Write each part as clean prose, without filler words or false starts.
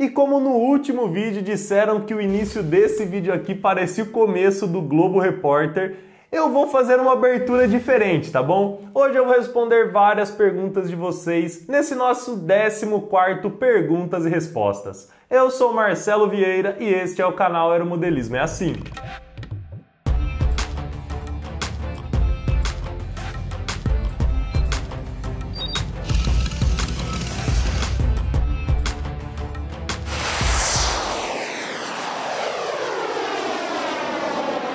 E como no último vídeo disseram que o início desse vídeo aqui parecia o começo do Globo Repórter, eu vou fazer uma abertura diferente, tá bom? Hoje eu vou responder várias perguntas de vocês nesse nosso 14º Perguntas e Respostas. Eu sou Marcelo Vieira e este é o canal Aeromodelismo é Assim.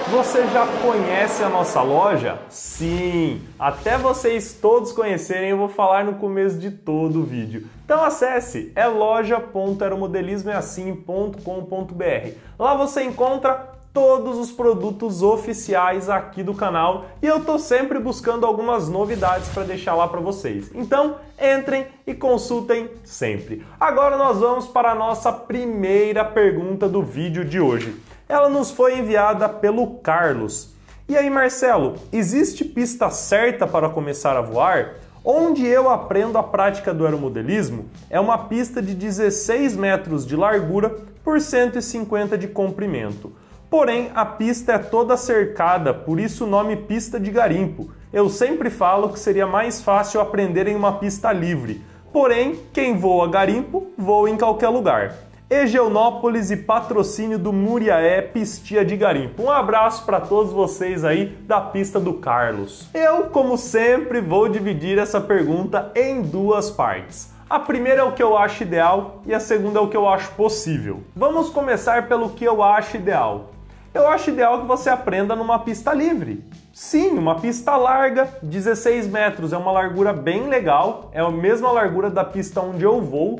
Você já conhece a nossa loja? Sim! Até vocês todos conhecerem, eu vou falar no começo de todo o vídeo. Então acesse, é loja.aeromodelismoeassim.com.br. Lá você encontra todos os produtos oficiais aqui do canal e eu tô sempre buscando algumas novidades para deixar lá para vocês. Então entrem e consultem sempre. Agora nós vamos para a nossa primeira pergunta do vídeo de hoje. Ela nos foi enviada pelo Carlos. E aí, Marcelo, existe pista certa para começar a voar? Onde eu aprendo a prática do aeromodelismo é uma pista de 16 metros de largura por 150 de comprimento. Porém, a pista é toda cercada, por isso o nome pista de garimpo. Eu sempre falo que seria mais fácil aprender em uma pista livre. Porém, quem voa garimpo, voa em qualquer lugar. Egeonópolis e patrocínio do Muriaé Pistia de Garimpo. Um abraço para todos vocês aí da pista do Carlos. Eu, como sempre, vou dividir essa pergunta em duas partes. A primeira é o que eu acho ideal e a segunda é o que eu acho possível. Vamos começar pelo que eu acho ideal. Eu acho ideal que você aprenda numa pista livre. Sim, uma pista larga, 16 metros, é uma largura bem legal, é a mesma largura da pista onde eu vou.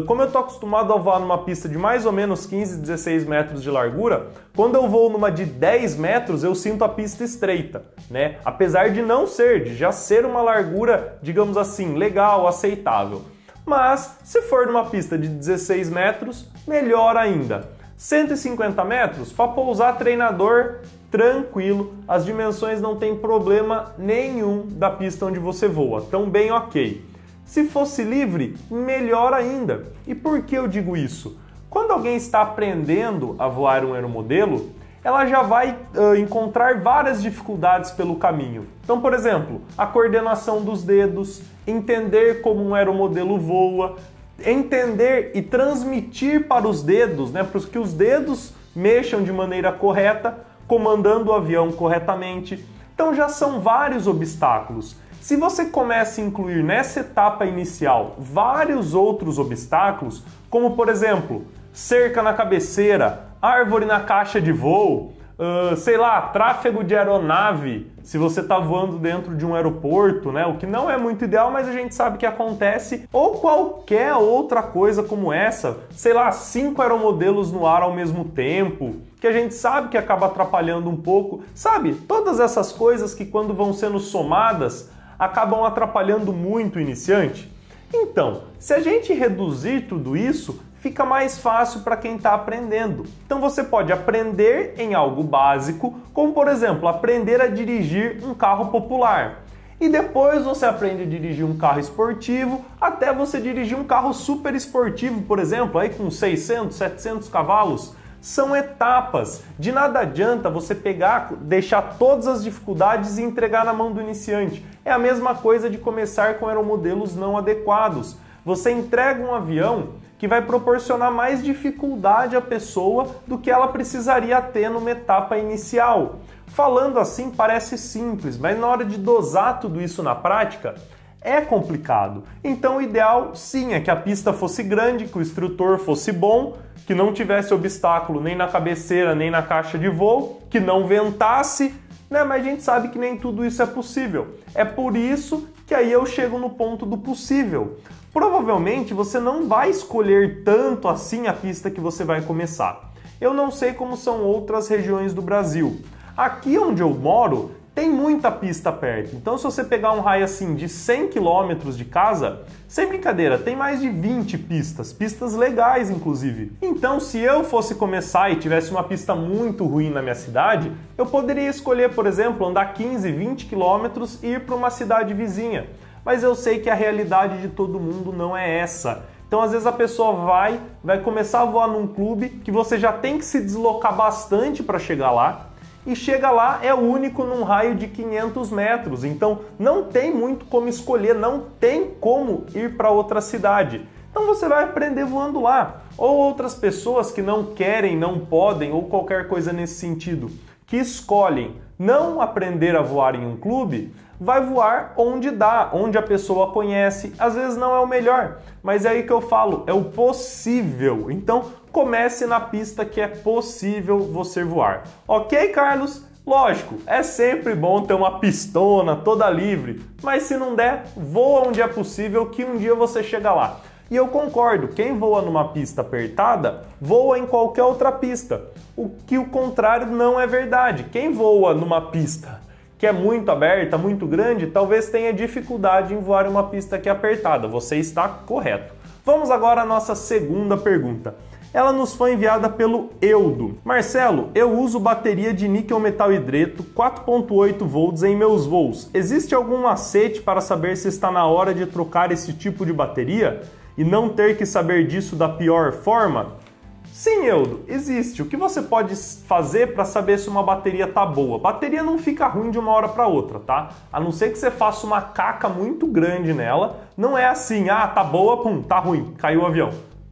Como eu estou acostumado a voar numa pista de mais ou menos 15, 16 metros de largura, quando eu vou numa de 10 metros eu sinto a pista estreita, né? Apesar de não ser, de já ser uma largura, digamos assim, legal, aceitável. Mas se for numa pista de 16 metros, melhor ainda. 150 metros, para pousar treinador, tranquilo, as dimensões não tem problema nenhum da pista onde você voa, tão bem ok. Se fosse livre, melhor ainda. E por que eu digo isso? Quando alguém está aprendendo a voar um aeromodelo, ela já vai encontrar várias dificuldades pelo caminho. Então, por exemplo, a coordenação dos dedos, entender como um aeromodelo voa, entender e transmitir para os dedos, né, para que os dedos mexam de maneira correta, comandando o avião corretamente. Então já são vários obstáculos. Se você começa a incluir nessa etapa inicial vários outros obstáculos, como por exemplo, cerca na cabeceira, árvore na caixa de voo, sei lá, tráfego de aeronave, se você está voando dentro de um aeroporto, né? O que não é muito ideal, mas a gente sabe que acontece, ou qualquer outra coisa como essa, sei lá, 5 aeromodelos no ar ao mesmo tempo, que a gente sabe que acaba atrapalhando um pouco, sabe? Todas essas coisas que quando vão sendo somadas, acabam atrapalhando muito o iniciante. Então, se a gente reduzir tudo isso, fica mais fácil para quem está aprendendo. Então você pode aprender em algo básico, como por exemplo, aprender a dirigir um carro popular. E depois você aprende a dirigir um carro esportivo, até você dirigir um carro super esportivo, por exemplo, aí com 600, 700 cavalos. São etapas. De nada adianta você pegar, deixar todas as dificuldades e entregar na mão do iniciante. É a mesma coisa de começar com aeromodelos não adequados. Você entrega um avião que vai proporcionar mais dificuldade à pessoa do que ela precisaria ter numa etapa inicial. Falando assim parece simples, mas na hora de dosar tudo isso na prática, é complicado. Então o ideal sim é que a pista fosse grande, que o instrutor fosse bom, que não tivesse obstáculo nem na cabeceira, nem na caixa de voo, que não ventasse, né? Mas a gente sabe que nem tudo isso é possível. É por isso que aí eu chego no ponto do possível. Provavelmente você não vai escolher tanto assim a pista que você vai começar. Eu não sei como são outras regiões do Brasil. Aqui onde eu moro, tem muita pista perto. Então se você pegar um raio assim de 100 km de casa, sem brincadeira, tem mais de 20 pistas legais inclusive. Então se eu fosse começar e tivesse uma pista muito ruim na minha cidade, eu poderia escolher, por exemplo, andar 15, 20 km e ir para uma cidade vizinha. Mas eu sei que a realidade de todo mundo não é essa. Então, às vezes a pessoa vai começar a voar num clube que você já tem que se deslocar bastante para chegar lá, e chega lá, é o único num raio de 500 metros. Então, não tem muito como escolher, não tem como ir para outra cidade. Então, você vai aprender voando lá. Ou outras pessoas que não querem, não podem, ou qualquer coisa nesse sentido, que escolhem não aprender a voar em um clube, vai voar onde dá, onde a pessoa conhece. Às vezes não é o melhor, mas é aí que eu falo, é o possível. Então, comece na pista que é possível você voar. Ok, Carlos? Lógico, é sempre bom ter uma pistona toda livre, mas se não der, voa onde é possível que um dia você chega lá. E eu concordo, quem voa numa pista apertada, voa em qualquer outra pista. O que o contrário não é verdade. Quem voa numa pista que é muito aberta, muito grande, talvez tenha dificuldade em voar em uma pista que é apertada. Você está correto. Vamos agora à nossa segunda pergunta. Ela nos foi enviada pelo Eudo. Marcelo, eu uso bateria de níquel metal hidreto 4.8 volts em meus voos. Existe algum macete para saber se está na hora de trocar esse tipo de bateria e não ter que saber disso da pior forma? Sim, Eudo, existe. O que você pode fazer para saber se uma bateria tá boa? Bateria não fica ruim de uma hora para outra, tá? A não ser que você faça uma caca muito grande nela, não é assim, ah, tá boa, pum, tá ruim, caiu o avião.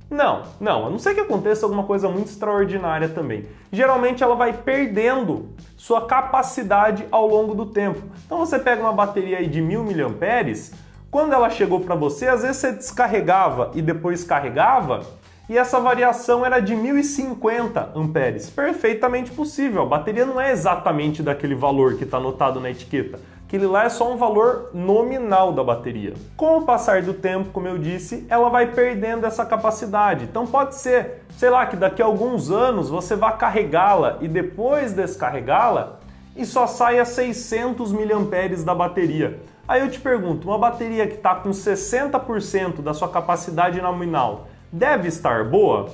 Não, a não ser que aconteça alguma coisa muito extraordinária também. Geralmente ela vai perdendo sua capacidade ao longo do tempo. Então você pega uma bateria aí de 1000 mAh, quando ela chegou para você, às vezes você descarregava e depois carregava, e essa variação era de 1050 amperes. Perfeitamente possível. A bateria não é exatamente daquele valor que está anotado na etiqueta. Aquele lá é só um valor nominal da bateria. Com o passar do tempo, como eu disse, ela vai perdendo essa capacidade. Então pode ser, sei lá, que daqui a alguns anos você vá carregá-la e depois descarregá-la e só saia 600 mAh da bateria. Aí eu te pergunto, uma bateria que está com 60% da sua capacidade nominal deve estar boa?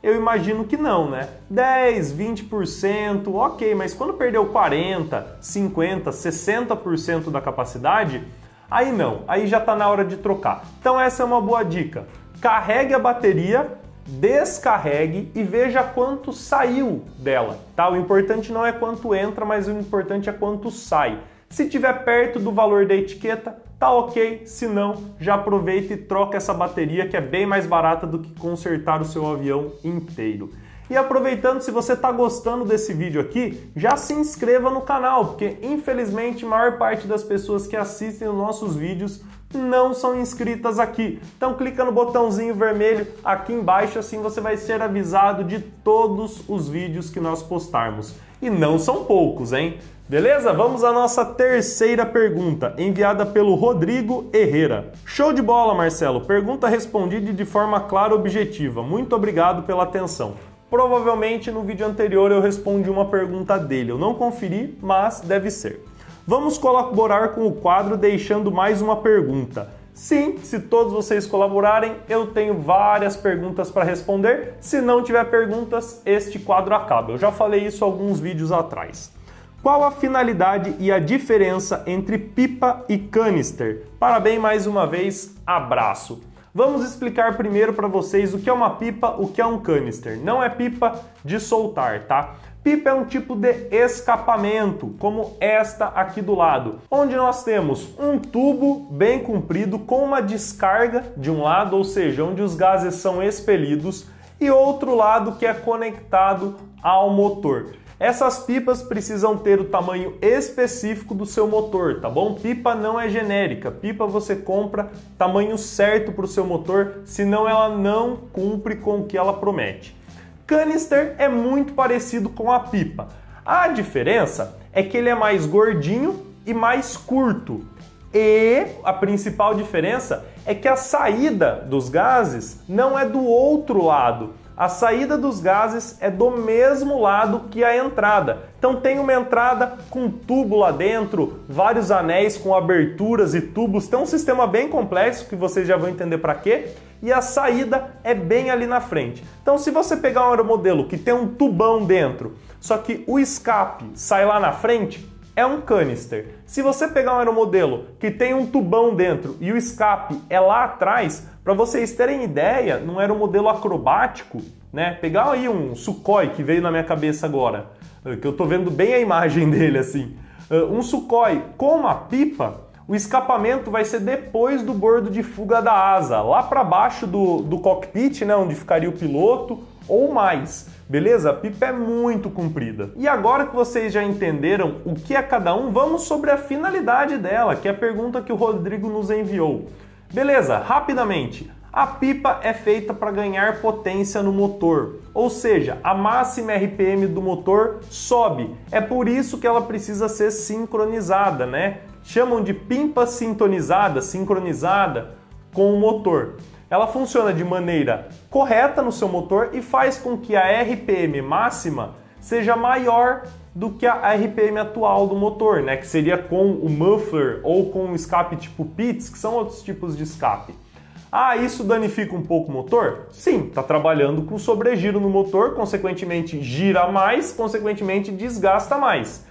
Eu imagino que não, né? 10, 20%, ok, mas quando perdeu 40%, 50%, 60% da capacidade, aí não, aí já está na hora de trocar. Então essa é uma boa dica. Carregue a bateria, descarregue e veja quanto saiu dela, tá? O importante não é quanto entra, mas o importante é quanto sai. Se estiver perto do valor da etiqueta, tá ok, se não, já aproveita e troca essa bateria que é bem mais barata do que consertar o seu avião inteiro. E aproveitando, se você está gostando desse vídeo aqui, já se inscreva no canal, porque infelizmente a maior parte das pessoas que assistem os nossos vídeos não são inscritas aqui. Então clica no botãozinho vermelho aqui embaixo, assim você vai ser avisado de todos os vídeos que nós postarmos. E não são poucos, hein? Beleza? Vamos à nossa terceira pergunta, enviada pelo Rodrigo Herrera. Show de bola, Marcelo. Pergunta respondida de forma clara e objetiva. Muito obrigado pela atenção. Provavelmente no vídeo anterior eu respondi uma pergunta dele. Eu não conferi, mas deve ser. Vamos colaborar com o quadro deixando mais uma pergunta. Sim, se todos vocês colaborarem, eu tenho várias perguntas para responder. Se não tiver perguntas, este quadro acaba. Eu já falei isso alguns vídeos atrás. Qual a finalidade e a diferença entre pipa e canister? Parabéns mais uma vez, abraço! Vamos explicar primeiro para vocês o que é uma pipa, o que é um canister. Não é pipa de soltar, tá? Pipa é um tipo de escapamento, como esta aqui do lado, onde nós temos um tubo bem comprido com uma descarga de um lado, ou seja, onde os gases são expelidos, e outro lado que é conectado ao motor. Essas pipas precisam ter o tamanho específico do seu motor, tá bom? Pipa não é genérica, pipa você compra tamanho certo para o seu motor, senão ela não cumpre com o que ela promete. Canister é muito parecido com a pipa. A diferença é que ele é mais gordinho e mais curto. E a principal diferença é que a saída dos gases não é do outro lado. A saída dos gases é do mesmo lado que a entrada. Então tem uma entrada com tubo lá dentro, vários anéis com aberturas e tubos. Tem um sistema bem complexo que vocês já vão entender para quê. E a saída é bem ali na frente. Então se você pegar um aeromodelo que tem um tubão dentro, só que o escape sai lá na frente, é um canister. Se você pegar um aeromodelo que tem um tubão dentro e o escape é lá atrás, para vocês terem ideia, num aeromodelo acrobático, né? Pegar aí um Sukhoi que veio na minha cabeça agora, que eu tô vendo bem a imagem dele assim. Um Sukhoi com uma pipa, o escapamento vai ser depois do bordo de fuga da asa, lá para baixo do cockpit, né, onde ficaria o piloto, ou mais. Beleza? A pipa é muito comprida. E agora que vocês já entenderam o que é cada um, vamos sobre a finalidade dela, que é a pergunta que o Rodrigo nos enviou. Beleza, rapidamente. A pipa é feita para ganhar potência no motor, ou seja, a máxima RPM do motor sobe. É por isso que ela precisa ser sincronizada, né? Chamam de pipa sintonizada, sincronizada com o motor. Ela funciona de maneira correta no seu motor e faz com que a RPM máxima seja maior do que a RPM atual do motor, né? Que seria com o muffler ou com o escape tipo Pitts, que são outros tipos de escape. Ah, isso danifica um pouco o motor? Sim, está trabalhando com sobregiro no motor, consequentemente gira mais, consequentemente desgasta mais.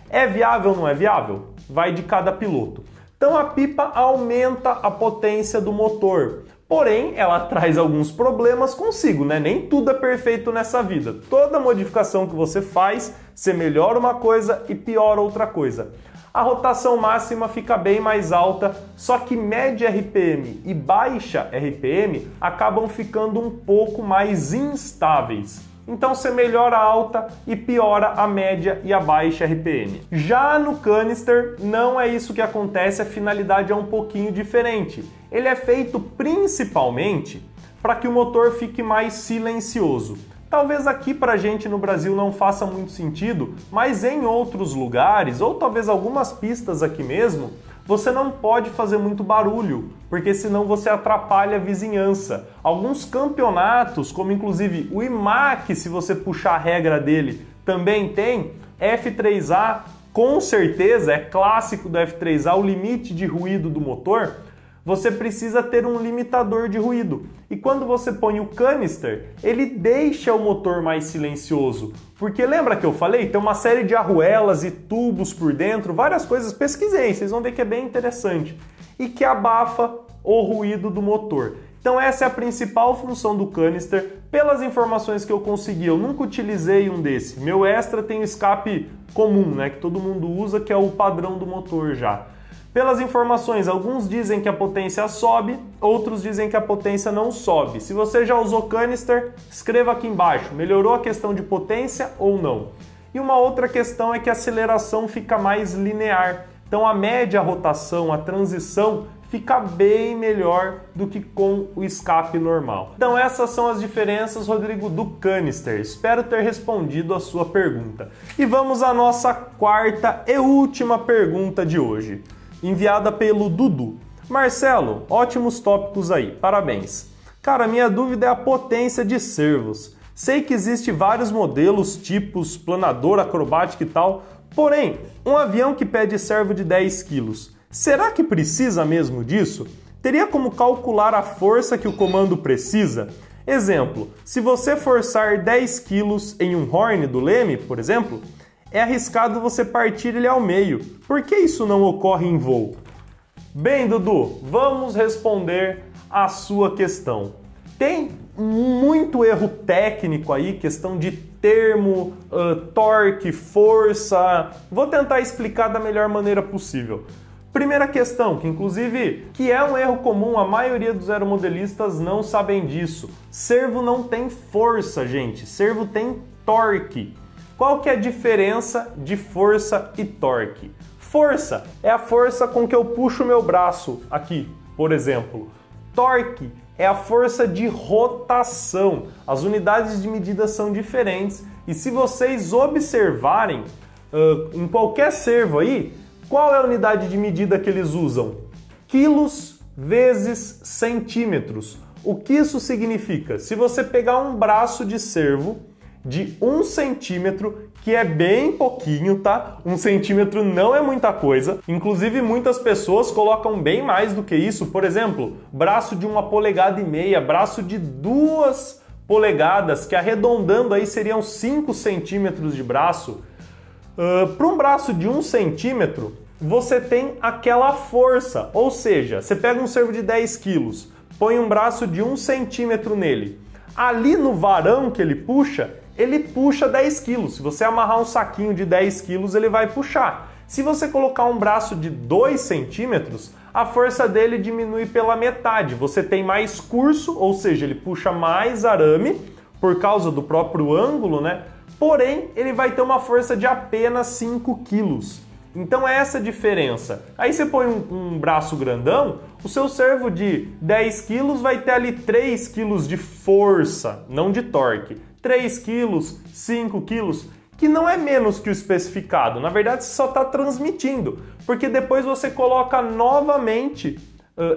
É viável ou não é viável? Vai de cada piloto. Então a pipa aumenta a potência do motor. Porém, ela traz alguns problemas consigo, né? Nem tudo é perfeito nessa vida. Toda modificação que você faz, você melhora uma coisa e piora outra coisa. A rotação máxima fica bem mais alta, só que média RPM e baixa RPM acabam ficando um pouco mais instáveis. Então você melhora a alta e piora a média e a baixa RPM. Já no canister, não é isso que acontece, a finalidade é um pouquinho diferente. Ele é feito principalmente para que o motor fique mais silencioso. Talvez aqui pra gente no Brasil não faça muito sentido, mas em outros lugares, ou talvez algumas pistas aqui mesmo, você não pode fazer muito barulho, porque senão você atrapalha a vizinhança. Alguns campeonatos, como inclusive o IMAC, se você puxar a regra dele, também tem F3A, com certeza, é clássico do F3A, o limite de ruído do motor, você precisa ter um limitador de ruído. E quando você põe o canister, ele deixa o motor mais silencioso. Porque lembra que eu falei? Tem uma série de arruelas e tubos por dentro, várias coisas, pesquisei, vocês vão ver que é bem interessante. E que abafa o ruído do motor. Então essa é a principal função do canister. Pelas informações que eu consegui, eu nunca utilizei um desse. Meu extra tem o escape comum, né, que todo mundo usa, que é o padrão do motor já. Pelas informações, alguns dizem que a potência sobe, outros dizem que a potência não sobe. Se você já usou canister, escreva aqui embaixo, melhorou a questão de potência ou não? E uma outra questão é que a aceleração fica mais linear. Então a média rotação, a transição, fica bem melhor do que com o escape normal. Então essas são as diferenças, Rodrigo, do canister. Espero ter respondido a sua pergunta. E vamos à nossa quarta e última pergunta de hoje, enviada pelo Dudu. Marcelo, ótimos tópicos aí, parabéns. Cara, minha dúvida é a potência de servos. Sei que existe vários modelos, tipos, planador, acrobático e tal, porém, um avião que pede servo de 10 kg, será que precisa mesmo disso? Teria como calcular a força que o comando precisa? Exemplo, se você forçar 10 kg em um horn do leme, por exemplo, é arriscado você partir ele ao meio. Por que isso não ocorre em voo? Bem, Dudu, vamos responder a sua questão. Tem muito erro técnico aí, questão de termo, torque, força. Vou tentar explicar da melhor maneira possível. Primeira questão, que inclusive que é um erro comum, a maioria dos aeromodelistas não sabem disso. Servo não tem força, gente. Servo tem torque. Qual que é a diferença de força e torque? Força é a força com que eu puxo o meu braço aqui, por exemplo. Torque é a força de rotação. As unidades de medida são diferentes e se vocês observarem em qualquer servo aí, qual é a unidade de medida que eles usam? Quilos vezes centímetros. O que isso significa? Se você pegar um braço de servo de 1 centímetro, que é bem pouquinho, tá? 1 centímetro não é muita coisa. Inclusive, muitas pessoas colocam bem mais do que isso. Por exemplo, braço de 1,5 polegadas, braço de 2 polegadas, que arredondando aí seriam 5 centímetros de braço. Para um braço de 1 centímetro, você tem aquela força, ou seja, você pega um servo de 10 quilos, põe um braço de 1 centímetro nele. Ali no varão que ele puxa 10 quilos. Se você amarrar um saquinho de 10 quilos, ele vai puxar. Se você colocar um braço de 2 centímetros, a força dele diminui pela metade. Você tem mais curso, ou seja, ele puxa mais arame por causa do próprio ângulo, né? Porém, ele vai ter uma força de apenas 5 quilos. Então é essa a diferença. Aí você põe um braço grandão, o seu servo de 10 quilos vai ter ali 3 quilos de força, não de torque. 3 quilos, 5 quilos, que não é menos que o especificado. Na verdade, você só está transmitindo, porque depois você coloca novamente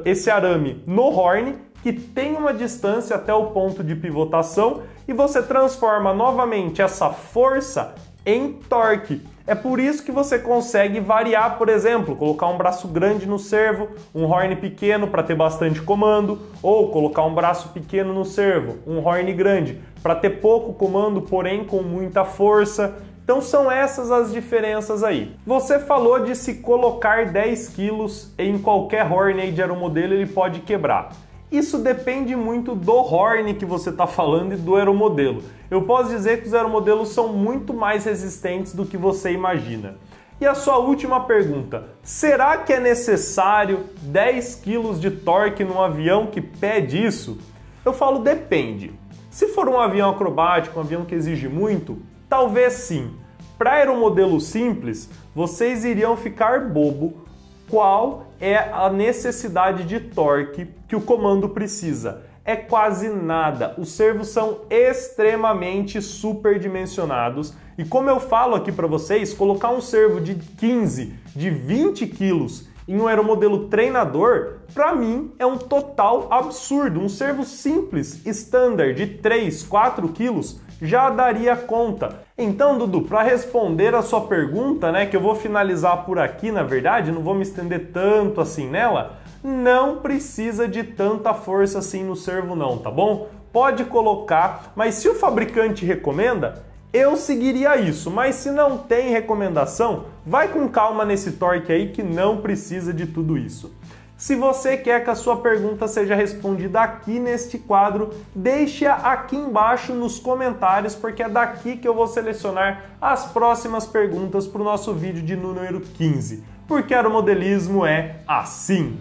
esse arame no horn, que tem uma distância até o ponto de pivotação, e você transforma novamente essa força em torque. É por isso que você consegue variar, por exemplo, colocar um braço grande no servo, um horn pequeno para ter bastante comando, ou colocar um braço pequeno no servo, um horn grande para ter pouco comando, porém com muita força. Então são essas as diferenças aí. Você falou de se colocar 10 quilos em qualquer horn aí de aeromodelo, ele pode quebrar. Isso depende muito do horn que você está falando e do aeromodelo. Eu posso dizer que os aeromodelos são muito mais resistentes do que você imagina. E a sua última pergunta, será que é necessário 10 kg de torque num avião que pede isso? Eu falo depende. Se for um avião acrobático, um avião que exige muito, talvez sim. Para aeromodelo simples, vocês iriam ficar bobo. Qual é a necessidade de torque que o comando precisa? É quase nada. Os servos são extremamente superdimensionados e, como eu falo aqui para vocês, colocar um servo de 15, de 20 quilos em um aeromodelo treinador, para mim é um total absurdo. Um servo simples, standard, de 3, 4 quilos, já daria conta. Então, Dudu, para responder a sua pergunta, né, que eu vou finalizar por aqui, na verdade, não vou me estender tanto assim nela, não precisa de tanta força assim no servo não, tá bom? Pode colocar, mas se o fabricante recomenda, eu seguiria isso, mas se não tem recomendação, vai com calma nesse torque aí que não precisa de tudo isso. Se você quer que a sua pergunta seja respondida aqui neste quadro, deixe-a aqui embaixo nos comentários, porque é daqui que eu vou selecionar as próximas perguntas para o nosso vídeo de número 15. Porque aeromodelismo é assim!